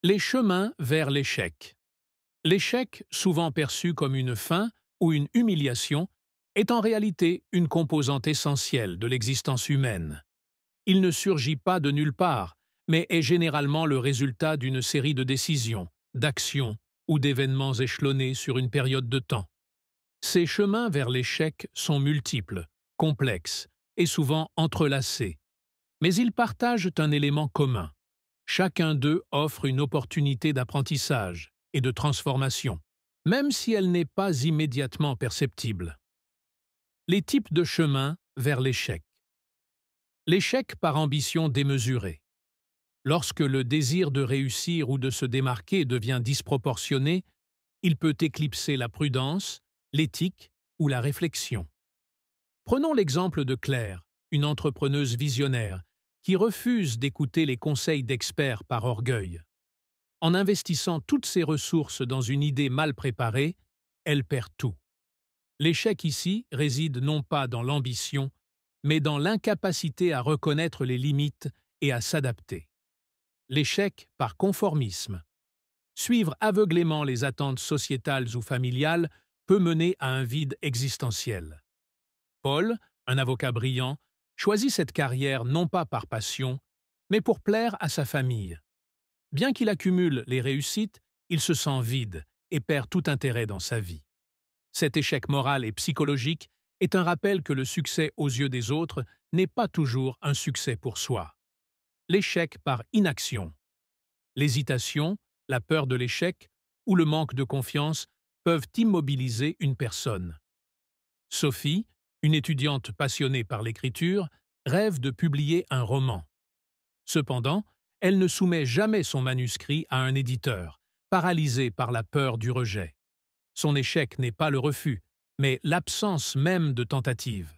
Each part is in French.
Les chemins vers l'échec. L'échec, souvent perçu comme une fin ou une humiliation, est en réalité une composante essentielle de l'existence humaine. Il ne surgit pas de nulle part, mais est généralement le résultat d'une série de décisions, d'actions ou d'événements échelonnés sur une période de temps. Ces chemins vers l'échec sont multiples, complexes et souvent entrelacés, mais ils partagent un élément commun. Chacun d'eux offre une opportunité d'apprentissage et de transformation, même si elle n'est pas immédiatement perceptible. Les types de chemins vers l'échec. L'échec par ambition démesurée. Lorsque le désir de réussir ou de se démarquer devient disproportionné, il peut éclipser la prudence, l'éthique ou la réflexion. Prenons l'exemple de Claire, une entrepreneuse visionnaire, qui refuse d'écouter les conseils d'experts par orgueil. En investissant toutes ses ressources dans une idée mal préparée, elle perd tout. L'échec ici réside non pas dans l'ambition, mais dans l'incapacité à reconnaître les limites et à s'adapter. L'échec par conformisme. Suivre aveuglément les attentes sociétales ou familiales peut mener à un vide existentiel. Paul, un avocat brillant, choisit cette carrière non pas par passion, mais pour plaire à sa famille. Bien qu'il accumule les réussites, il se sent vide et perd tout intérêt dans sa vie. Cet échec moral et psychologique est un rappel que le succès aux yeux des autres n'est pas toujours un succès pour soi. L'échec par inaction. L'hésitation, la peur de l'échec ou le manque de confiance peuvent immobiliser une personne. Sophie, une étudiante passionnée par l'écriture, rêve de publier un roman. Cependant, elle ne soumet jamais son manuscrit à un éditeur, paralysée par la peur du rejet. Son échec n'est pas le refus, mais l'absence même de tentative.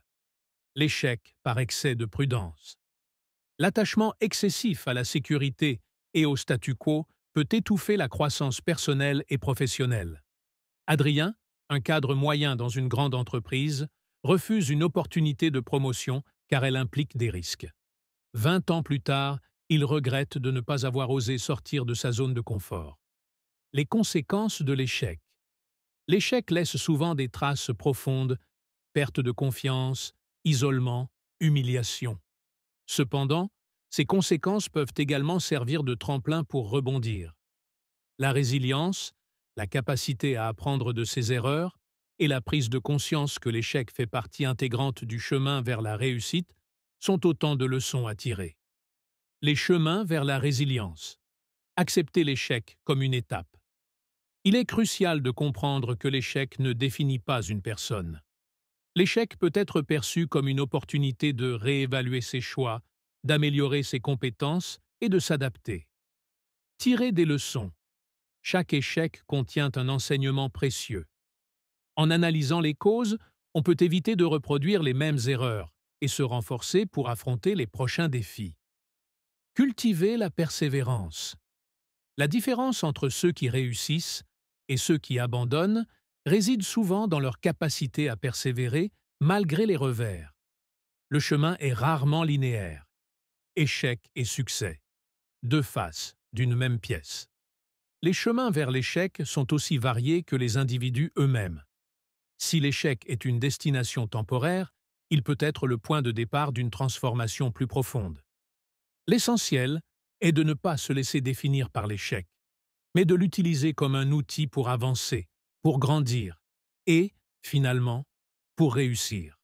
L'échec par excès de prudence. L'attachement excessif à la sécurité et au statu quo peut étouffer la croissance personnelle et professionnelle. Adrien, un cadre moyen dans une grande entreprise, refuse une opportunité de promotion car elle implique des risques. 20 ans plus tard, il regrette de ne pas avoir osé sortir de sa zone de confort. Les conséquences de l'échec. L'échec laisse souvent des traces profondes, perte de confiance, isolement, humiliation. Cependant, ces conséquences peuvent également servir de tremplin pour rebondir. La résilience, la capacité à apprendre de ses erreurs et la prise de conscience que l'échec fait partie intégrante du chemin vers la réussite sont autant de leçons à tirer. Les chemins vers la résilience. Accepter l'échec comme une étape. Il est crucial de comprendre que l'échec ne définit pas une personne. L'échec peut être perçu comme une opportunité de réévaluer ses choix, d'améliorer ses compétences et de s'adapter. Tirer des leçons. Chaque échec contient un enseignement précieux. En analysant les causes, on peut éviter de reproduire les mêmes erreurs et se renforcer pour affronter les prochains défis. Cultiver la persévérance. La différence entre ceux qui réussissent et ceux qui abandonnent réside souvent dans leur capacité à persévérer malgré les revers. Le chemin est rarement linéaire. Échec et succès. Deux faces d'une même pièce. Les chemins vers l'échec sont aussi variés que les individus eux-mêmes. Si l'échec est une destination temporaire, il peut être le point de départ d'une transformation plus profonde. L'essentiel est de ne pas se laisser définir par l'échec, mais de l'utiliser comme un outil pour avancer, pour grandir et, finalement, pour réussir.